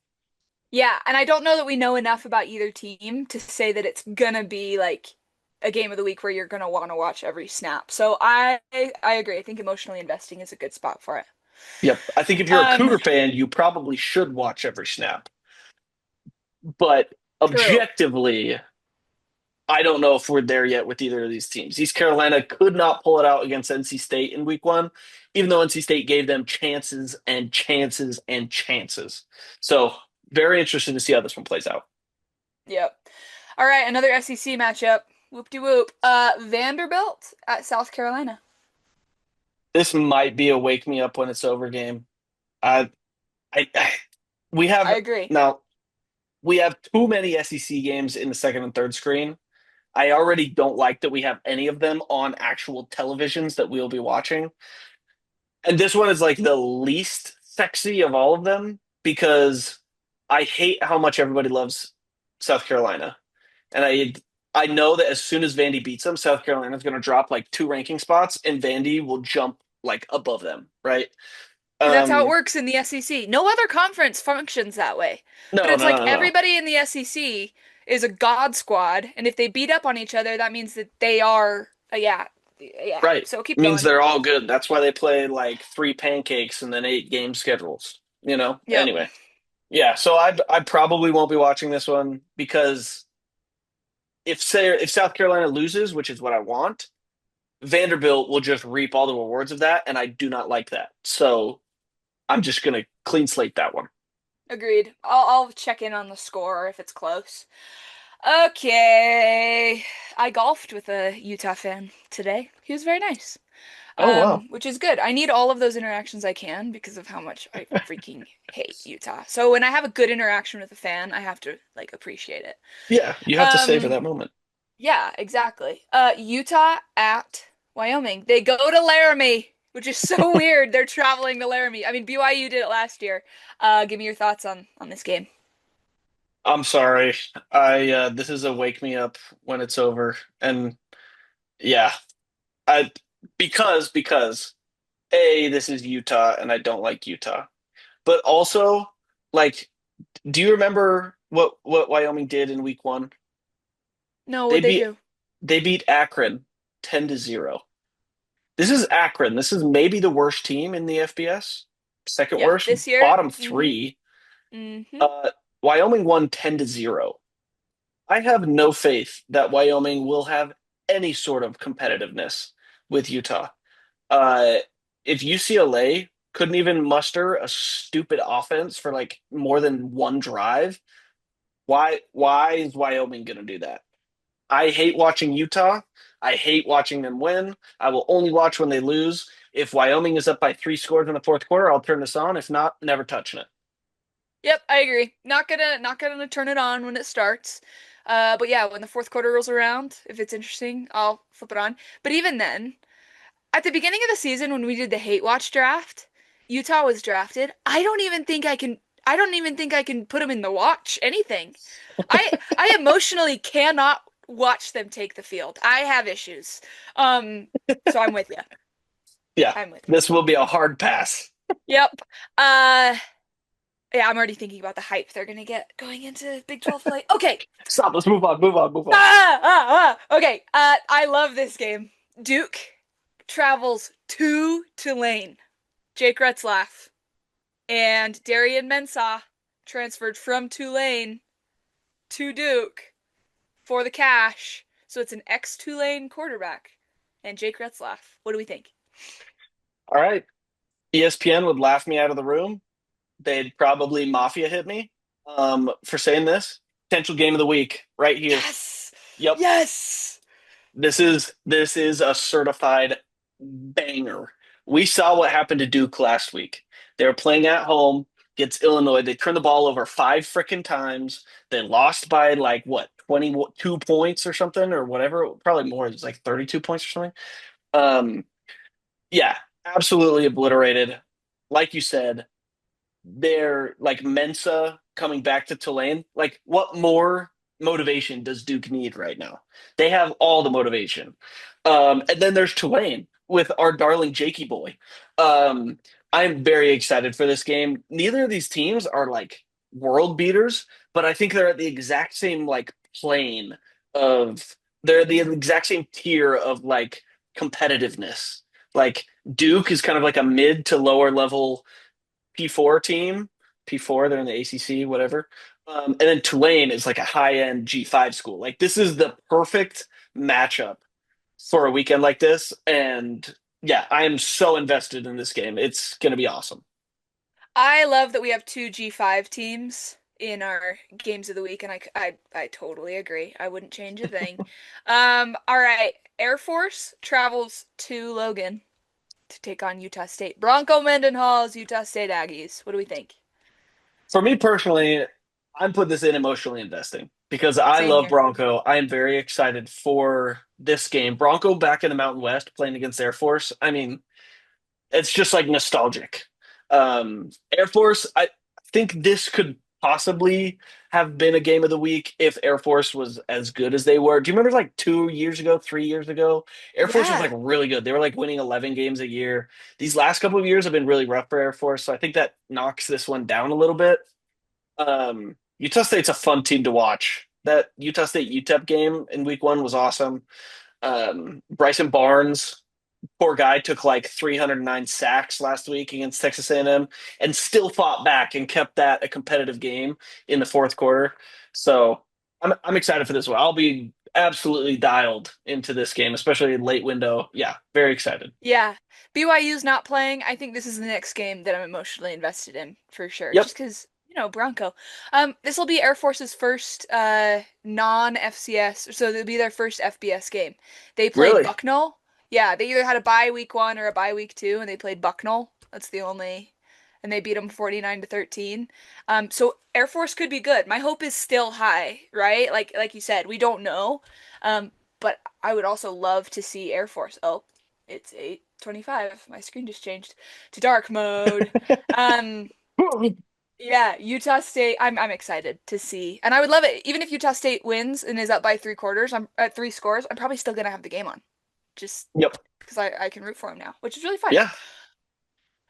Yeah, and I don't know that we know enough about either team to say that it's gonna be like a game of the week where you're gonna want to watch every snap. So I agree. I think emotionally investing is a good spot for it. Yep. I think if you're a Um, Cougar fan, you probably should watch every snap. But true. objectively, I don't know if we're there yet with either of these teams. East Carolina could not pull it out against NC State in week one, even though NC State gave them chances and chances and chances. So, very interesting to see how this one plays out. Yep. All right, another SEC matchup. Whoop de whoop. Vanderbilt at South Carolina. This might be a wake me up when it's over game. I, I we I have agree. now we have too many SEC games in the second and third screen. I already don't like that we have any of them on actual televisions that we'll be watching. And this one is like the least sexy of all of them because I hate how much everybody loves South Carolina. And I know that as soon as Vandy beats them, South Carolina is going to drop like two ranking spots and Vandy will jump like above them, right? Because that's how it Um works in the SEC. No other conference functions that way. But no, it's no, like no, no. everybody in the SEC is a god squad, and if they beat up on each other, that means that they are, yeah, yeah. Right. So keep Means going. they're all good. That's why they play like three pancakes and then 8 game schedules, you know? Yep. Anyway. Yeah, so I probably won't be watching this one because if South Carolina loses, which is what I want, Vanderbilt will just reap all the rewards of that, and I do not like that. So I'm just gonna clean slate that one. Agreed. I'll check in on the score if it's close. Okay. I golfed with a Utah fan today. He was very nice. Oh wow. Which is good. I need all of those interactions I can because of how much I freaking hate Utah. So when I have a good interaction with a fan, I have to like appreciate it. Yeah, you have to savor Um, that moment. yeah, exactly. Utah at Wyoming. They go to Laramie, which is so weird. They're traveling to Laramie. I mean, BYU did it last year. Give me your thoughts on this game. I'm sorry. I this is a wake me up when it's over. And yeah, I because A, this is Utah and I don't like Utah. But also, like, do you remember what Wyoming did in week one? No, They what'd they beat do? they beat Akron 10-0. This is Akron. This is maybe the worst team in the FBS. Second Yeah, worst, this year. bottom Mm-hmm. three. Mm-hmm. Uh, Wyoming won 10-0. I have no faith that Wyoming will have any sort of competitiveness with Utah. Uh, if UCLA couldn't even muster a stupid offense for like more than one drive, why is Wyoming going to do that? I hate watching Utah. I hate watching them win. I will only watch when they lose. If Wyoming is up by 3 scores in the fourth quarter, I'll turn this on. If not, never touching it. Yep, I agree. Not gonna turn it on when it starts. But yeah, when the fourth quarter rolls around, if it's interesting, I'll flip it on. But even then, at the beginning of the season when we did the hate watch draft, Utah was drafted. I don't even think I can put them in the watch anything. I emotionally cannot watch them take the field. I have issues. Um, so I'm with you. Yeah, I'm with you. this will be a hard pass. Yep. Uh, yeah, I'm already thinking about the hype they're gonna get going into Big 12 play. Okay. Stop. Let's move on. Move on. Move on. Okay. I love this game. Duke travels to Tulane. Jake Retzlaff and Darian Mensah transferred from Tulane to Duke for the cash. So it's an ex-Tulane quarterback and Jake Retzlaff. What do we think? All right. ESPN would laugh me out of the room. They'd probably mafia hit me for saying this. Potential game of the week right here. Yes. Yep. Yes. This is a certified banger. We saw what happened to Duke last week. They were playing at home against Illinois. They turned the ball over five freaking times. They lost by like what, 22 points or something or whatever. Probably more. It was like 32 points or something. Um, yeah, absolutely obliterated. Like you said, they're like Mensa coming back to Tulane. Like, what more motivation does Duke need right now? They have all the motivation. And then there's Tulane with our darling Jakey boy. Um, I'm very excited for this game. Neither of these teams are like world beaters, but I think they're at the exact same like plane of they're the exact same tier of like competitiveness. Like Duke is kind of like a mid to lower level P4 team. P4, they're in the ACC, whatever. And then Tulane is like a high end G5 school. Like, this is the perfect matchup for a weekend like this. And yeah, I am so invested in this game. It's going to be awesome. I love that we have two G5 teams in our games of the week, and I totally agree. I wouldn't change a thing. All right. Air Force travels to Logan to take on Utah State. Bronco Mendenhall's Utah State Aggies. What do we think? For me personally, I'm putting this in emotionally investing because I Same love here. Bronco. I am very excited for this game. Bronco back in the Mountain West playing against Air Force. I mean, it's just like nostalgic. Air Force, I think this could possibly have been a game of the week if Air Force was as good as they were. Do you remember like 2 years ago, 3 years ago? Air Force was like Yeah. really good. They were like winning 11 games a year. These last couple of years have been really rough for Air Force, so I think that knocks this one down a little bit. Utah State's a fun team to watch. That Utah State UTEP game in week one was awesome. Bryson Barnes, poor guy, took like 309 sacks last week against Texas A&M and still fought back and kept that a competitive game in the fourth quarter. So I'm excited for this one. I'll be absolutely dialed into this game, especially in late window. Yeah, very excited. Yeah. BYU's not playing. I think this is the next game that I'm emotionally invested in for sure. Yep, Just because, Bronco. This will be Air Force's first non-FCS, so it'll be their first FBS game. They played really. Bucknell. Yeah, they either had a bye week 1 or a bye week 2, and they played Bucknell. That's the only, and they beat them 49 to 13. So Air Force could be good. My hope is still high, right? Like you said, we don't know. But I would also love to see Air Force. Oh, it's 8:25. My screen just changed to dark mode. Um, yeah, Utah State. I'm excited to see, and I would love it even if Utah State wins and is up by 3 quarters. I'm at 3 scores. I'm probably still gonna have the game on, just Yep. because I can root for him now, which is really fun. Yeah.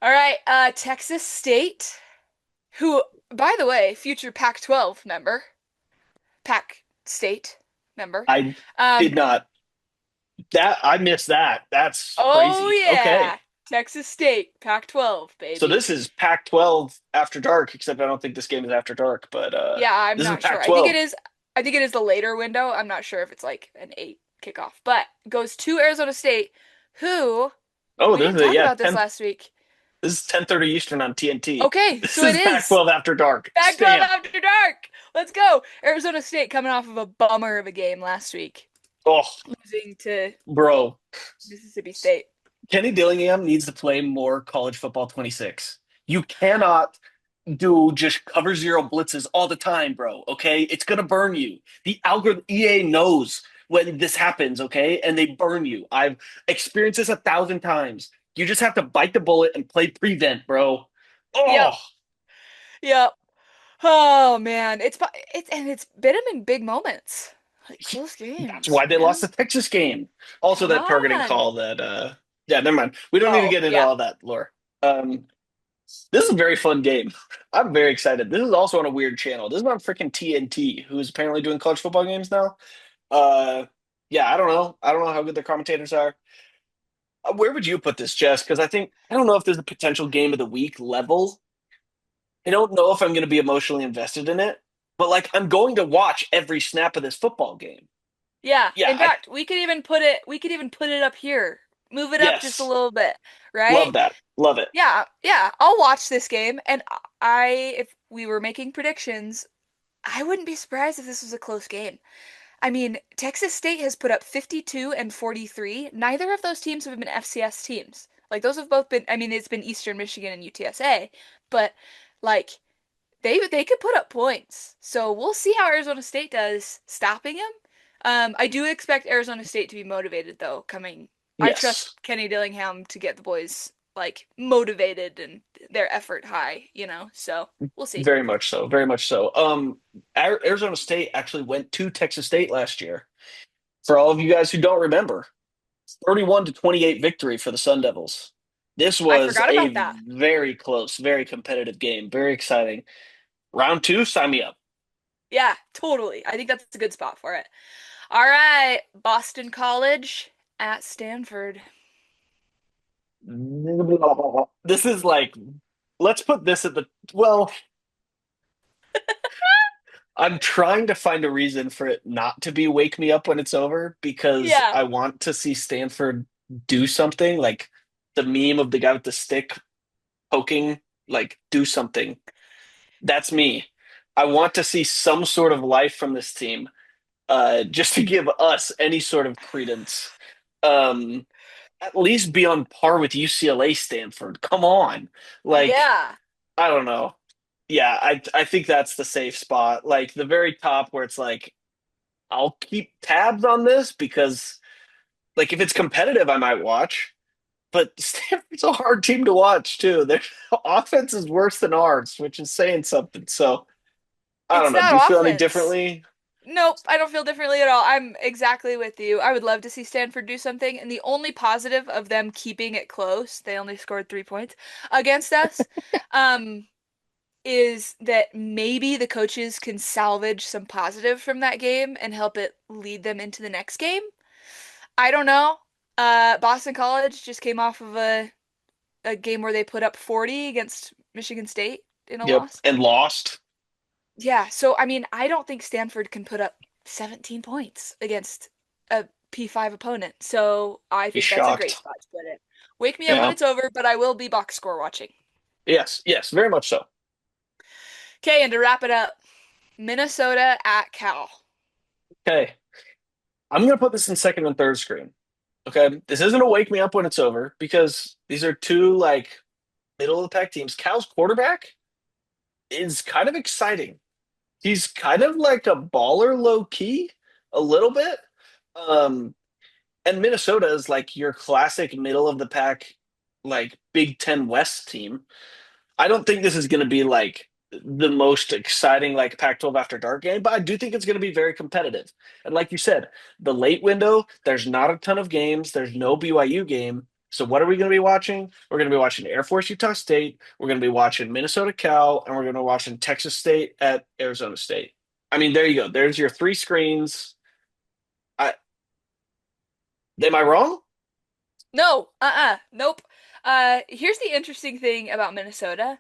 All right, Texas State, who, by the way, future Pac-12 member, Pac State member. I Um, did not. That I missed that. That's oh crazy. Okay. yeah, Texas State, Pac-12, So baby. this is Pac-12 after dark, except I don't think this game is after dark, but Yeah, I'm this is not sure. I think it Pac-12. is. I think it is the later window. I'm not sure if it's like an 8 kickoff, but goes to Arizona State, who Oh, we this didn't is a, talk yeah, about this 10 last week. this is 10:30 Eastern on TNT. Okay, This so it is is Pac-12 after dark. Pac-12 Stamp. after dark. Let's go. Arizona State coming off of a bummer of a game last week, Oh, losing to bro. Mississippi State. Kenny Dillingham needs to play more college football 26. You cannot. Dude, just cover zero blitzes all the time, bro. Okay, it's gonna burn you. The algorithm EA knows when this happens, okay, and they burn you. I've experienced this 1,000 times. You just have to bite the bullet and play prevent, bro. Yep. Oh, Yep. Oh man, it's been him in big moments, like close that's games, why they lost man. the Texas game. Also, Come that targeting on. call that yeah, never mind. We don't need to Oh get into yeah, all that lore. Um, this is a very fun game. I'm very excited. This is also on a weird channel. This is on freaking TNT, who's apparently doing college football games now. Uh, yeah, I don't know. I don't know how good their commentators are. Where would you put this, Jess? Because I don't know if there's a potential game of the week level. I don't know if I'm going to be emotionally invested in it, but like I'm going to watch every snap of this football game. yeah. Yeah, In fact, we could even put it up here, move it up just a yes, little bit, right? love that, love it. Yeah, yeah. I'll watch this game, and if we were making predictions, I wouldn't be surprised if this was a close game. I mean, Texas State has put up 52 and 43. Neither of those teams have been FCS teams. Like those have both been, I mean, it's been Eastern Michigan and UTSA, but like they could put up points. So we'll see how Arizona State does stopping him. I do expect Arizona State to be motivated though, coming. I trust Yes, Kenny Dillingham to get the boys like motivated and their effort high, you know. So we'll see. very much so, very much so. Arizona State actually went to Texas State last year. For all of you guys who don't remember, 31-28 victory for the Sun Devils. This I was forgot about a that. very close, very competitive game. Very exciting. Round two, sign me up. Yeah, totally. I think that's a good spot for it. All right, Boston College at Stanford. This is like, let's put this at the, well, I'm trying to find a reason for it not to be wake me up when it's over because Yeah, I want to see Stanford do something like the meme of the guy with the stick poking, like do something. That's me. I want to see some sort of life from this team, just to give us any sort of credence. Um, at least be on par with UCLA Stanford. Come on. Like, yeah. I don't know. Yeah, I think that's the safe spot. Like the very top where it's like I'll keep tabs on this because like if it's competitive I might watch, but Stanford's a hard team to watch too. Their offense is worse than ours, which is saying something. So, I don't It's know. Do that you feel any offense. differently? Nope, I don't feel differently at all. I'm exactly with you. I would love to see Stanford do something, and the only positive of them keeping it close, they only scored 3 points against us, um, is that maybe the coaches can salvage some positive from that game and help it lead them into the next game. I don't know. Boston College just came off of a game where they put up 40 against Michigan State in a Yep. loss. And lost. Yeah, so I mean, I don't think Stanford can put up 17 points against a P5 opponent. So I Be think that's a great shocked. spot to put it. Wake me up when Yeah. it's over, but I will be box score watching. Yes. Yes. Very much so. Okay, and to wrap it up, Minnesota at Cal. Okay. I'm gonna put this in second and third screen. Okay. This isn't a wake me up when it's over because these are two like middle of the pack teams. Cal's quarterback is kind of exciting. He's kind of like a baller low key, a little bit. Um, and Minnesota is like your classic middle of the pack, like Big Ten West team. I don't think this is going to be like the most exciting like Pac-12 after dark game, but I do think it's going to be very competitive. And like you said, the late window, there's not a ton of games. There's no BYU game. So what are we going to be watching? We're going to be watching Air Force Utah State. We're going to be watching Minnesota Cal, and we're going to be watching Texas State at Arizona State. I mean, there you go. There's your three screens. I, am I wrong? No, nope. Here's the interesting thing about Minnesota.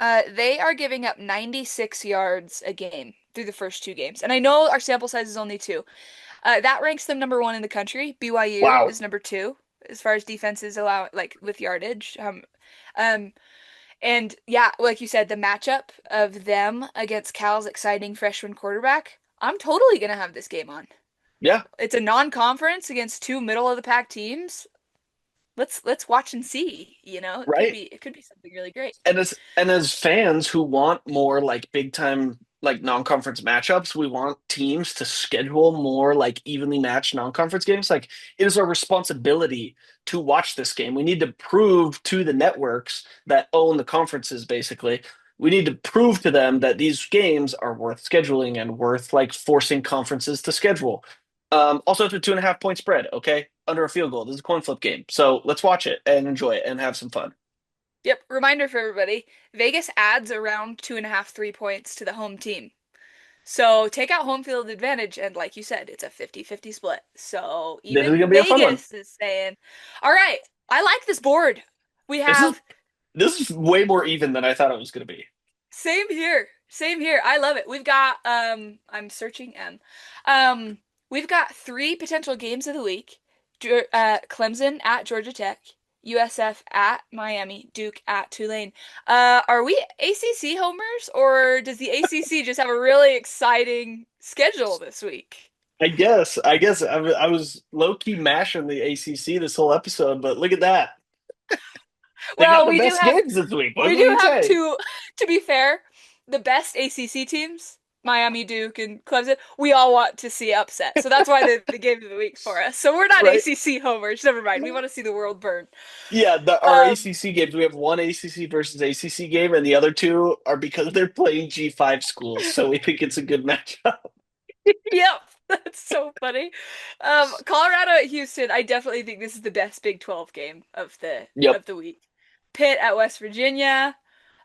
They are giving up 96 yards a game through the first two games. And I know our sample size is only two. That ranks them number one in the country. BYU Wow. is number two as far as defenses allow, like with yardage. Um, and yeah, like you said, the matchup of them against Cal's exciting freshman quarterback, I'm totally gonna have this game on. Yeah. It's a non-conference against two middle of the pack teams. let's watch and see, you know. right? It could be something really great. And as fans who want more like big time like non-conference matchups, we want teams to schedule more like evenly matched non-conference games. Like it is our responsibility to watch this game. We need to prove to the networks that own the conferences basically. We need to prove to them that these games are worth scheduling and worth like forcing conferences to schedule. Also, it's a 2.5 point spread, okay? Under a field goal. This is a coin flip game. So let's watch it and enjoy it and have some fun. Yep, reminder for everybody. Vegas adds around 2.5, 3 points to the home team. So take out home field advantage, and like you said, it's a 50-50 split. So This is gonna even be a fun one. Vegas is saying, all right, I like this board. We This is have this is way more even than I thought it was going to be. same here. Same here. I love it. We've got I'm searching M. Um we've got three potential games of the week. Clemson at Georgia Tech, USF at Miami, Duke at Tulane. Are we ACC homers, or does the ACC just have a really exciting schedule this week? I guess I was low key mashing the ACC this whole episode, but look at that. They got Well, the best games this week. What we can do you have say? two, to be fair, the best ACC teams, Miami, Duke, and Clemson, we all want to see upset. So that's why the game of the week for us. So we're not Right? ACC homers. Never mind. We want to see the world burn. Yeah, our Um, ACC games. We have one ACC versus ACC game, and the other two are because they're playing G5 schools. So we think it's a good matchup. yep. That's so funny. Colorado at Houston, I definitely think this is the best Big 12 game Yep, of the week. Pitt at West Virginia.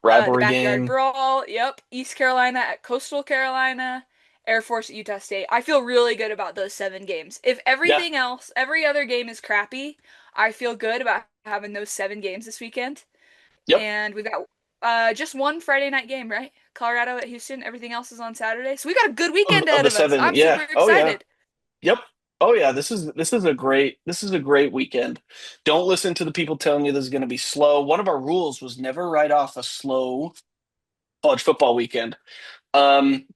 The rivalry backyard game. brawl. Yep. East Carolina at Coastal Carolina. Air Force at Utah State. I feel really good about those 7 games. If Yeah, everything else, every other game is crappy, I feel good about having those 7 games this weekend. yep. And we've got just one Friday night game, right? Colorado at Houston. Everything else is on Saturday. So we got a good Of, weekend of ahead the of us. seven, I'm yeah. super Oh yeah. excited. Yep. Oh yeah, this is a great weekend. Don't listen to the people telling you this is going to be slow. One of our rules was never write off a slow college football weekend.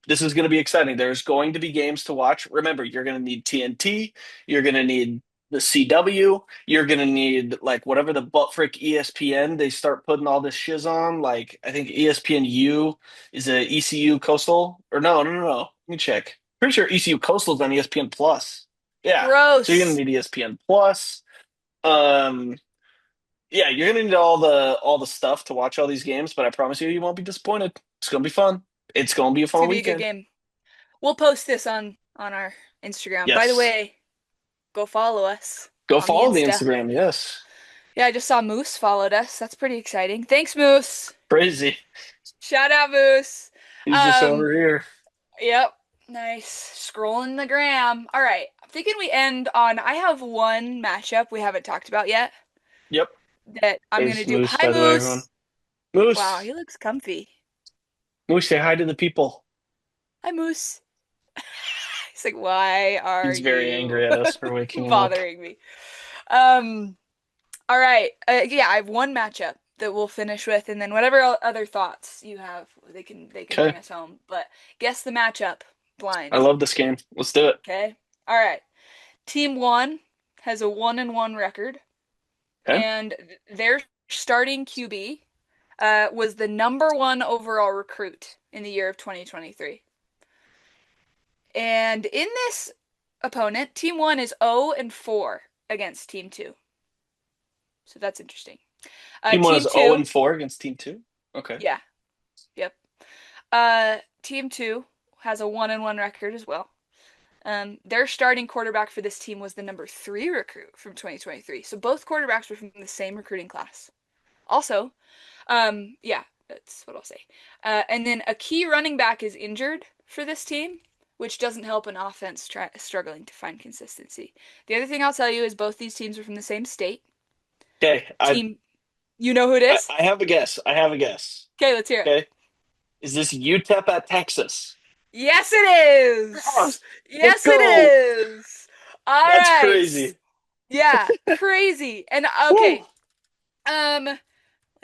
This is going to be exciting. There's going to be games to watch. Remember, you're going to need TNT. You're going to need the CW. You're going to need like whatever the butt frick ESPN they start putting all this shiz on. Like I think ESPNU is a ECU Coastal or no, no, no, no. Let me check. Pretty sure ECU Coastal is on ESPN Plus. Yeah, so you're going Gross. to need ESPN Plus. Um, yeah, you're going to need all the stuff to watch all these games. But I promise you, you won't be disappointed. It's going to be fun. It's going to be a It's fun gonna be a good weekend. game. We'll post this on our Instagram. By the Yes. way, go follow us Go on the follow the Insta. Instagram. Yes. Yeah, I just saw Moose followed us. That's pretty exciting. Thanks, Moose. Crazy. Shout out, Moose. He's just Um, over here. yep. Nice. Scrolling the gram. All right. I'm thinking we end on I have one matchup we haven't talked about yet Yep. that I'm gonna There's do. Moose, Hi, by the way, everyone. Moose. Wow, Moose. he looks comfy. Moose, say hi to the people. Hi, Moose. He's like, why are He's very you angry at us for waking him up. bothering me? Um, all right. Yeah, I have one matchup that we'll finish with, and then whatever other thoughts you have, they can Okay. bring us home. But guess the matchup I blind. love this game. Let's do it. Okay. All right. Team one has a 1-1 record, Okay. and their starting QB was the number one overall recruit in the year of 2023. And in this opponent, Team one is 0-4 against Team two. So that's interesting. Team one is Team 0 two, and 4 against Team 2. Okay. yeah, yep. Team two has a 1-1 record as well. Their starting quarterback for this team was the number three recruit from 2023. So both quarterbacks were from the same recruiting class. Also, yeah, that's what I'll say. And then a key running back is injured for this team, which doesn't help an offense struggling to find consistency. The other thing I'll tell you is both these teams are from the same state. Okay. Team, you know who it I, is? I have a guess. I have a guess. Okay, let's hear it. Okay. Is this UTEP at Texas? Yes, it is. Yes. Let's Yes, it go. is. All That's right. crazy. Yeah, crazy. And Woo. okay. Um,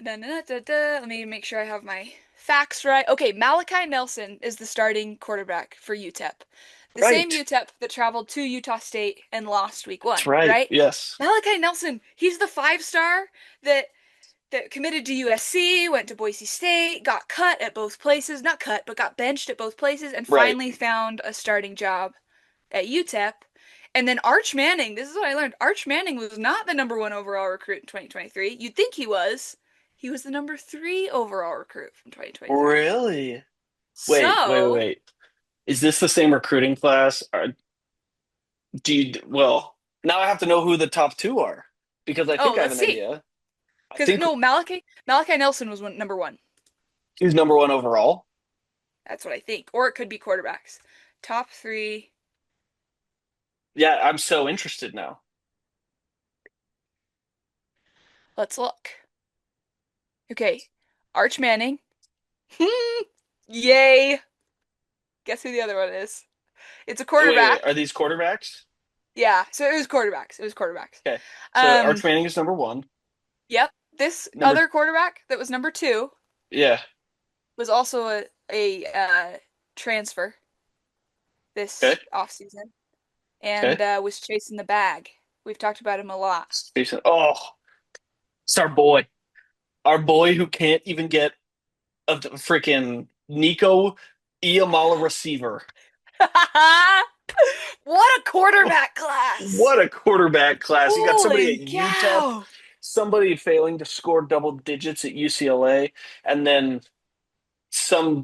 let me make sure I have my facts right. Okay, Malachi Nelson is the starting quarterback for UTEP. The same Right. UTEP that traveled to Utah State and lost week That's one, right. right? Yes. Malachi Nelson, he's the five-star that committed to USC, went to Boise State, got cut at both places, not cut, but got benched at both places, and Right. finally found a starting job at UTEP. And then Arch Manning, this is what I learned. Arch Manning was not the number one overall recruit in 2023. You'd think he was. He was the number three overall recruit from 2023. Really? So, Wait. Is this the same recruiting class? Or well, now I have to know who the top two are because I oh, think I have let's an see. idea. I Because think no, Malachi Nelson was number one. he's number one overall. That's what I think. Or it could be quarterbacks. Top three. Yeah, I'm so interested now. Let's look. Okay. Arch Manning. Yay. Guess who the other one is? It's a Are quarterback. these quarterbacks? Yeah, so it was quarterbacks. It was quarterbacks. Okay. So Arch Um, Manning is number one. yep. This Number, other quarterback that was number two yeah. was also a transfer Okay. this offseason and Okay. was chasing the bag. We've talked about him a lot. Decent. Oh, it's our boy. Our boy who can't even get a freaking Nico Iamala receiver. What a quarterback class! What a quarterback class. You got somebody at Holy UTEP, cow! somebody failing to score double digits at UCLA, and then some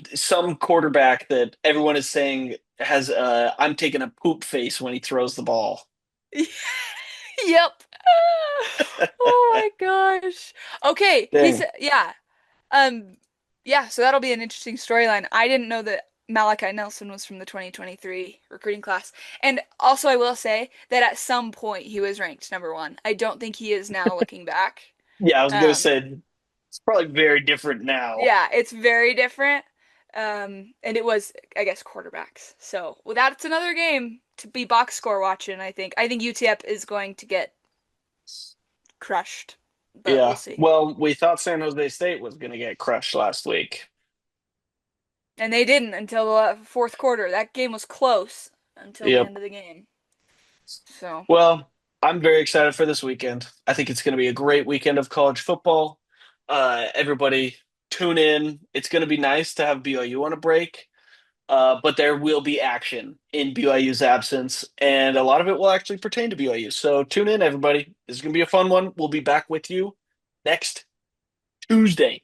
quarterback that everyone is saying has I'm taking a poop face when he throws the ball. Yep. Oh my gosh. Okay, he's Dang. yeah. Um yeah, so that'll be an interesting storyline. I didn't know that Malachi Nelson was from the 2023 recruiting class. And also I will say that at some point he was ranked number one. I don't think he is now looking back. Yeah, I was gonna Um say it's probably very different now. yeah, it's very different. And it was, I guess, quarterbacks. So, well, that's another game to be box score watching, I think. I think UTEP is going to get crushed, but we'll Yeah. see. Well, we thought San Jose State was gonna get crushed last week. And they didn't until the fourth quarter. That game was close until the Yep. end of the game. So, Well, I'm very excited for this weekend. I think it's going to be a great weekend of college football. Everybody tune in. It's going to be nice to have BYU on a break, but there will be action in BYU's absence, and a lot of it will actually pertain to BYU. So tune in, everybody. This is going to be a fun one. We'll be back with you next Tuesday.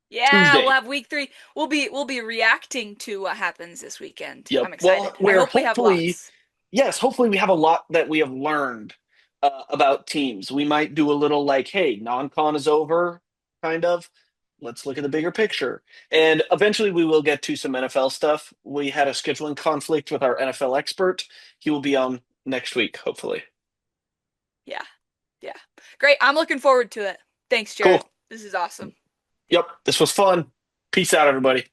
yeah, we'll Tuesday. have week three. We'll be reacting to what happens this weekend. Yep. I'm Well, excited. I where hope we have hopefully, lots. yes, hopefully we have a lot that we have learned about teams. We might do a little like, hey, non-con is over, kind of. Let's look at the bigger picture. And eventually we will get to some NFL stuff. We had a scheduling conflict with our NFL expert. He will be on next week, hopefully. Yeah. Yeah. Great. I'm looking forward to it. Thanks, Cool. Jared. This is awesome. Yep. This was fun. Peace out, everybody.